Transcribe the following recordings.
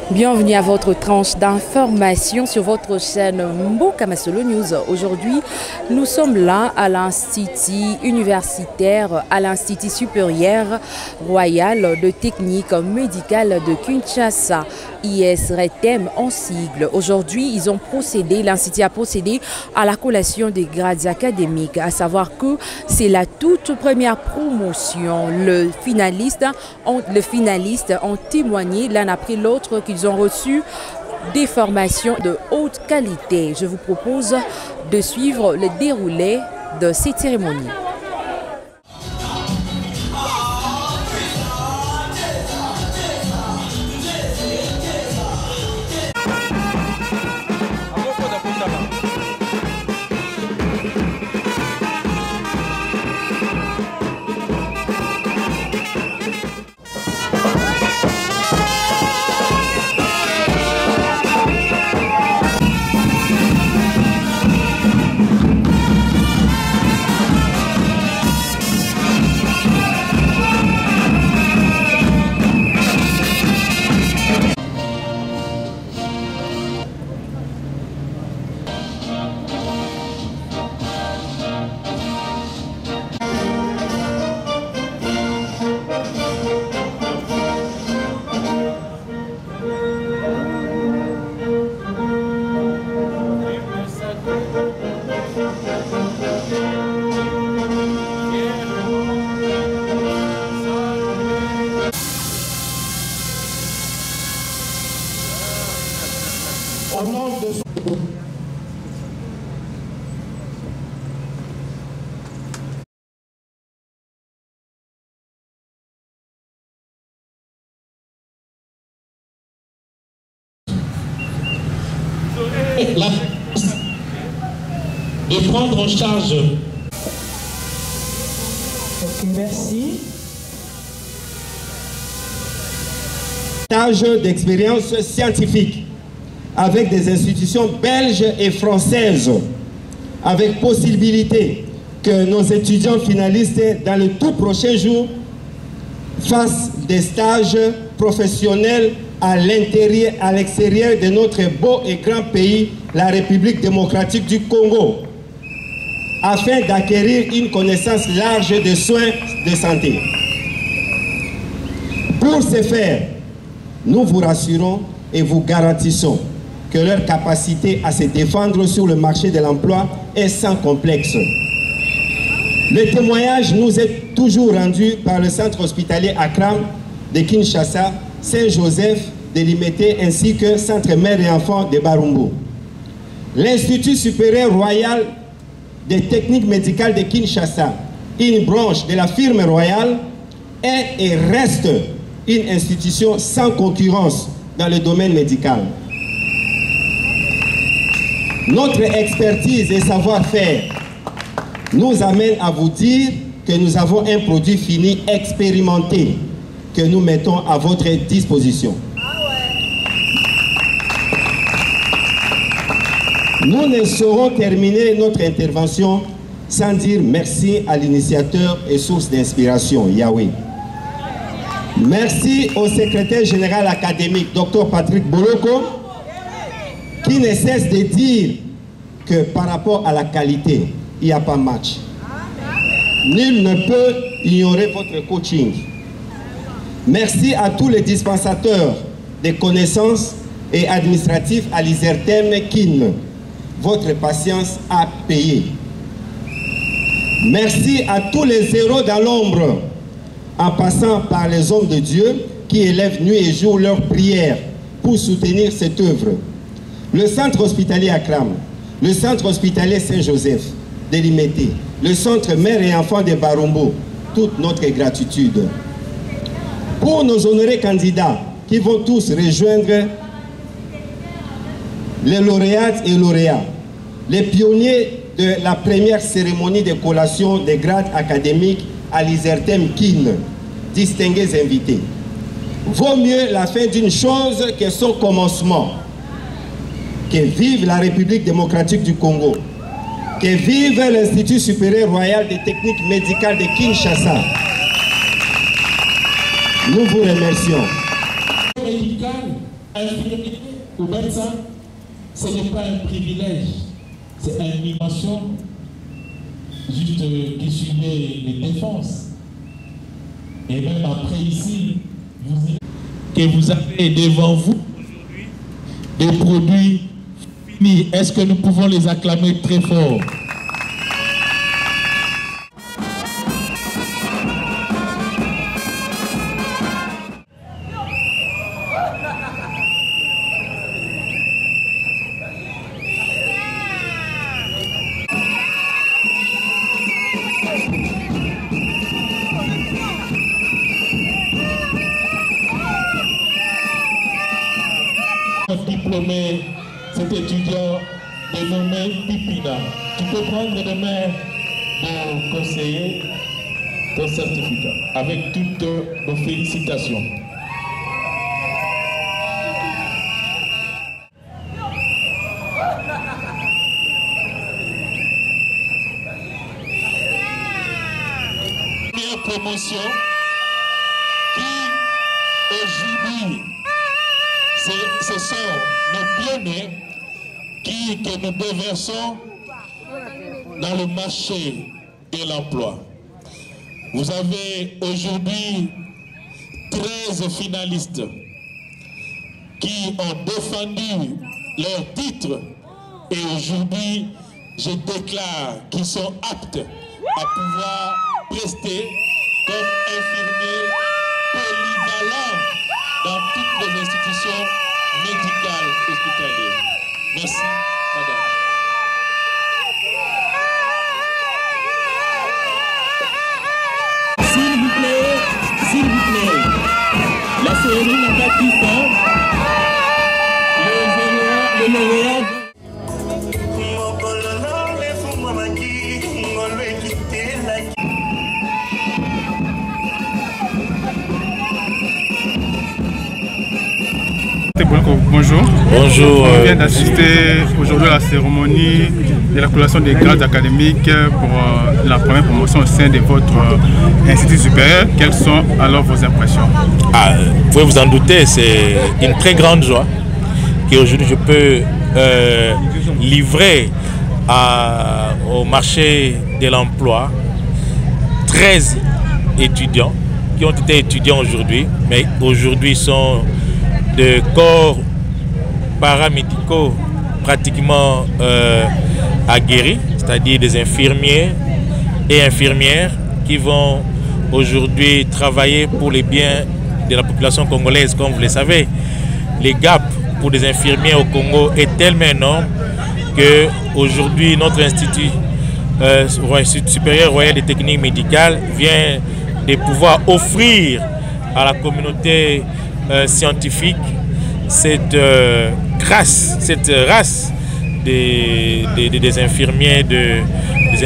Bienvenue à votre tranche d'information sur votre chaîne Mboka Masolo News. Aujourd'hui, nous sommes là à l'Institut universitaire, à l'Institut supérieur royal de technique médicale de Kinshasa, ISRTM en sigle. Aujourd'hui, l'Institut a procédé à la collation des grades académiques, à savoir que c'est la toute première promotion. Les finalistes ont témoigné l'un après l'autre qu'ils ont reçu des formations de haute qualité. Je vous propose de suivre le déroulé de cette cérémonie. De prendre en charge. Ok, merci. Stage d'expérience scientifique avec des institutions belges et françaises, avec possibilité que nos étudiants finalistes dans le tout prochain jour fassent des stages professionnels à l'intérieur, à l'extérieur de notre beau et grand pays, la République démocratique du Congo, afin d'acquérir une connaissance large des soins de santé. Pour ce faire, nous vous rassurons et vous garantissons que leur capacité à se défendre sur le marché de l'emploi est sans complexe. Le témoignage nous est toujours rendu par le centre hospitalier Akram de Kinshasa, Saint-Joseph de Limete ainsi que Centre Mère et Enfants de Barumbu. L'Institut supérieur royal des techniques médicales de Kinshasa, une branche de la firme royale, est et reste une institution sans concurrence dans le domaine médical. Notre expertise et savoir-faire nous amène à vous dire que nous avons un produit fini expérimenté que nous mettons à votre disposition. Nous ne saurons terminer notre intervention sans dire merci à l'initiateur et source d'inspiration, Yahweh. Merci au secrétaire général académique, Dr Patrick Boloko, qui ne cesse de dire que par rapport à la qualité, il n'y a pas match. Nul ne peut ignorer votre coaching. Merci à tous les dispensateurs de connaissances et administratifs à l'ISRTM KIN. Votre patience a payé. Merci à tous les héros dans l'ombre, en passant par les hommes de Dieu qui élèvent nuit et jour leurs prières pour soutenir cette œuvre. Le centre hospitalier Akram, le centre hospitalier Saint-Joseph de Limete, le centre Mère et Enfants de Barumbu, toute notre gratitude. Pour nos honorés candidats qui vont tous rejoindre les lauréates et lauréats, les pionniers de la première cérémonie de collation des grades académiques à l'ISRTM KIN, distingués invités. Vaut mieux la fin d'une chose que son commencement. Que vive la République démocratique du Congo. Que vive l'Institut supérieur royal des techniques médicales de Kinshasa. Nous vous remercions. infirmier ou médecin, ce n'est pas un privilège, c'est une dimension juste qui suivait les défenses. Et même après ici, que vous avez devant vous aujourd'hui des produits finis. Est-ce que nous pouvons les acclamer très fort? Diplômé, cet étudiant dénommé Pipina. Tu peux prendre demain mon conseiller ton certificat avec toutes nos félicitations. Première promotion qui aujourd'hui ce sont nos pionniers que nous déversons dans le marché de l'emploi. Vous avez aujourd'hui 13 finalistes qui ont défendu leur titre et aujourd'hui je déclare qu'ils sont aptes à pouvoir prester comme infirmiers polyvalents dans toutes les institutions médicales hospitalières. Merci, madame. S'il vous plaît, la cérémonie n'a pas pris fin. Le lauréat. Bonjour. Bonjour. On vient d'assister aujourd'hui à la cérémonie de la collation des grades académiques pour la première promotion au sein de votre institut supérieur. Quelles sont alors vos impressions? Vous pouvez vous en douter, c'est une très grande joie qu'aujourd'hui je peux livrer au marché de l'emploi 13 étudiants qui ont été étudiants aujourd'hui, mais aujourd'hui sont de corps paramédicaux pratiquement aguerris, c'est-à-dire des infirmiers et infirmières qui vont aujourd'hui travailler pour les biens de la population congolaise. Comme vous le savez, les gaps pour des infirmiers au Congo est tellement énorme qu'aujourd'hui notre institut supérieur royal des techniques médicales vient de pouvoir offrir à la communauté scientifique cette race des infirmiers, des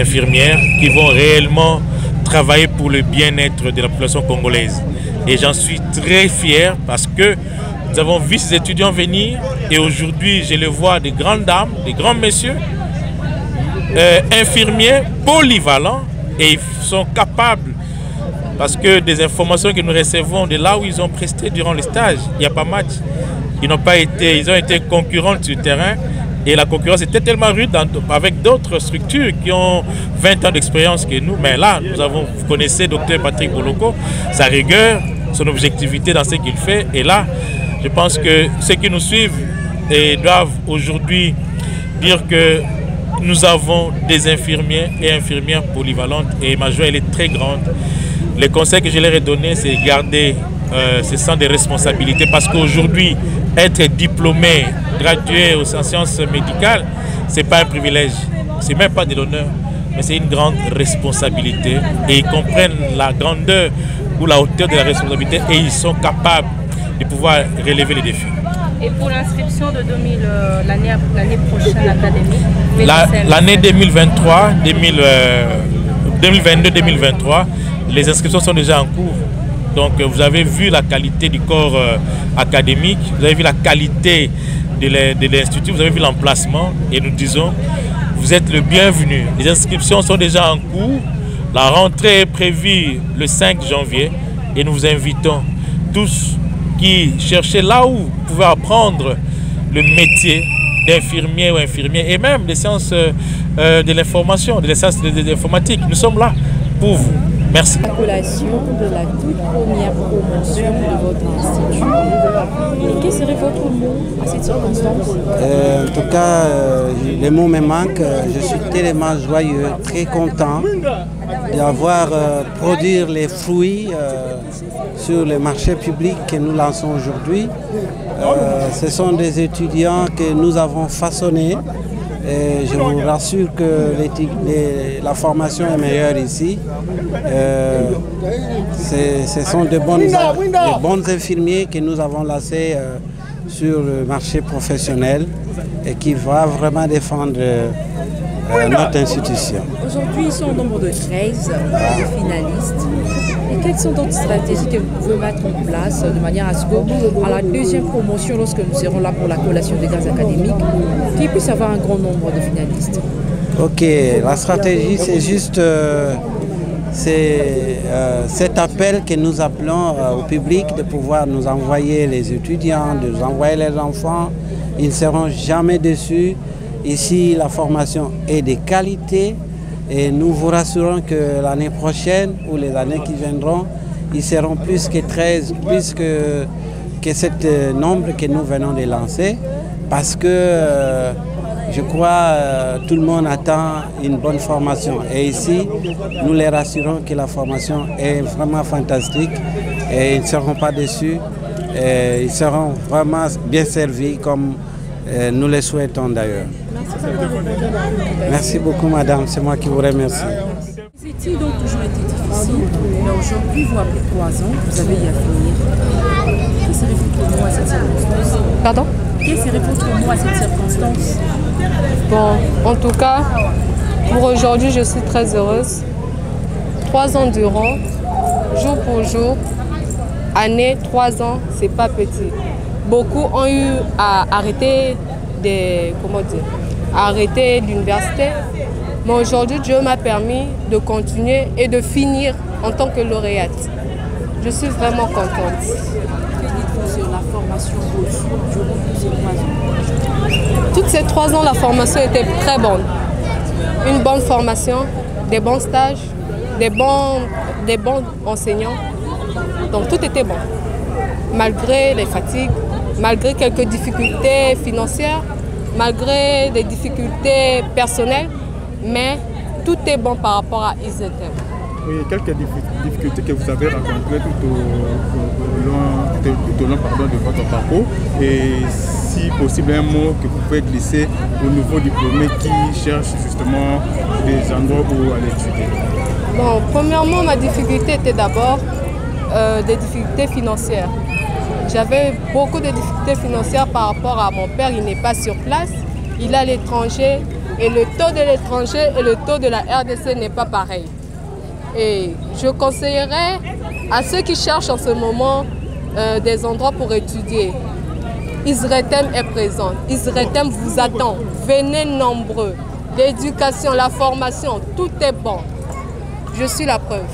infirmières qui vont réellement travailler pour le bien-être de la population congolaise. Et j'en suis très fier parce que nous avons vu ces étudiants venir et aujourd'hui je les vois, des grandes dames, des grands messieurs, infirmiers polyvalents, et ils sont capables, parce que des informations que nous recevons de là où ils ont presté durant le stage, il n'y a pas match. Ils ont été concurrents sur le terrain et la concurrence était tellement rude avec d'autres structures qui ont 20 ans d'expérience que nous. Mais là, vous connaissez Dr Patrick Boloko, sa rigueur, son objectivité dans ce qu'il fait. Et là, je pense que ceux qui nous suivent doivent aujourd'hui dire que nous avons des infirmiers et infirmières polyvalentes et ma joie elle est très grande. Les conseils que je leur ai donnés, c'est garder ce sens de responsabilité parce qu'aujourd'hui, être diplômé, gradué en sciences médicales, ce n'est pas un privilège, ce n'est même pas de l'honneur, mais c'est une grande responsabilité. Et ils comprennent la grandeur ou la hauteur de la responsabilité et ils sont capables de pouvoir relever les défis. Et pour l'inscription de l'année prochaine académique, l'année 2022-2023, les inscriptions sont déjà en cours. Donc vous avez vu la qualité du corps académique, vous avez vu la qualité de l'institut, vous avez vu l'emplacement et nous disons, vous êtes le bienvenu. Les inscriptions sont déjà en cours, la rentrée est prévue le 5 janvier et nous vous invitons tous qui cherchaient là où vous pouvez apprendre le métier d'infirmier ou infirmier et même des sciences de l'information, des sciences de l'informatique. Nous sommes là pour vous. Merci. La collation de la toute première promotion de votre institut. Quel serait votre mot à cette circonstance? En tout cas, les mots me manquent. Je suis tellement joyeux, très content d'avoir produit les fruits sur le marché public que nous lançons aujourd'hui. Ce sont des étudiants que nous avons façonnés. Et je vous rassure que la formation est meilleure ici. Ce sont de bons infirmiers que nous avons lancés sur le marché professionnel et qui va vraiment défendre notre institution. Aujourd'hui, ils sont au nombre de 13 finalistes. Et quelles sont d'autres stratégies que vous pouvez mettre en place de manière à ce qu'à la deuxième promotion, lorsque nous serons là pour la collation des grades académiques, qu'il puisse y avoir un grand nombre de finalistes? Ok, la stratégie, c'est juste cet appel que nous appelons au public de pouvoir nous envoyer les étudiants, de nous envoyer les enfants. Ils ne seront jamais déçus. Ici, la formation est de qualité et nous vous rassurons que l'année prochaine ou les années qui viendront, ils seront plus que 13, plus que ce nombre que nous venons de lancer parce que je crois tout le monde attend une bonne formation. Et ici, nous les rassurons que la formation est vraiment fantastique et ils ne seront pas déçus. Et ils seront vraiment bien servis comme nous les souhaitons d'ailleurs. Merci beaucoup madame, c'est moi qui vous remercie. Les études ont toujours été difficiles, mais aujourd'hui vous avez 3 ans, vous avez y à finir. Quel serait votre mot à cette circonstance? Pardon? Quel serait votre mot à cette circonstance? Bon, en tout cas, pour aujourd'hui, je suis très heureuse. 3 ans durant, jour pour jour, année, 3 ans, c'est pas petit. Beaucoup ont eu à arrêter l'université, mais aujourd'hui, Dieu m'a permis de continuer et de finir en tant que lauréate. Je suis vraiment contente. Que dites-vous sur la formation durant tous ces 3 ans? Toutes ces 3 ans, la formation était très bonne. Une bonne formation, des bons stages, des bons enseignants. Donc tout était bon. Malgré les fatigues, malgré quelques difficultés financières, malgré des difficultés personnelles, mais tout est bon par rapport à ISETM. Oui, quelques difficultés que vous avez rencontrées tout au long de votre parcours et si possible un mot que vous pouvez glisser aux nouveaux diplômés qui cherchent justement des endroits où aller étudier. Bon, premièrement, ma difficulté était d'abord des difficultés financières. J'avais beaucoup de difficultés financières par rapport à mon père, il n'est pas sur place, il est à l'étranger et le taux de l'étranger et le taux de la RDC n'est pas pareil. Et je conseillerais à ceux qui cherchent en ce moment des endroits pour étudier. ISRETEM est présent, ISRETEM vous attend, venez nombreux. L'éducation, la formation, tout est bon. Je suis la preuve.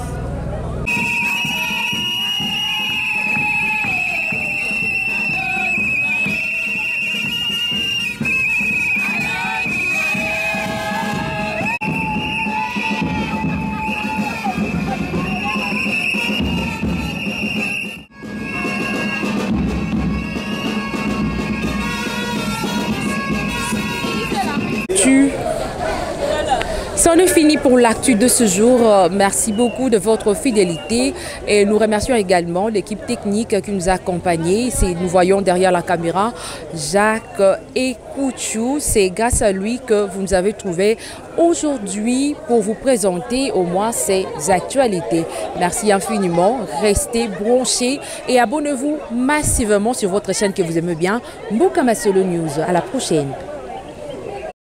C'en est fini pour l'actu de ce jour. Merci beaucoup de votre fidélité et nous remercions également l'équipe technique qui nous a accompagnés. Nous voyons derrière la caméra Jacques Ekouchou. C'est grâce à lui que vous nous avez trouvé aujourd'hui pour vous présenter au moins ces actualités. Merci infiniment. Restez branchés et abonnez-vous massivement sur votre chaîne que vous aimez bien, Mboka Masolo News. À la prochaine.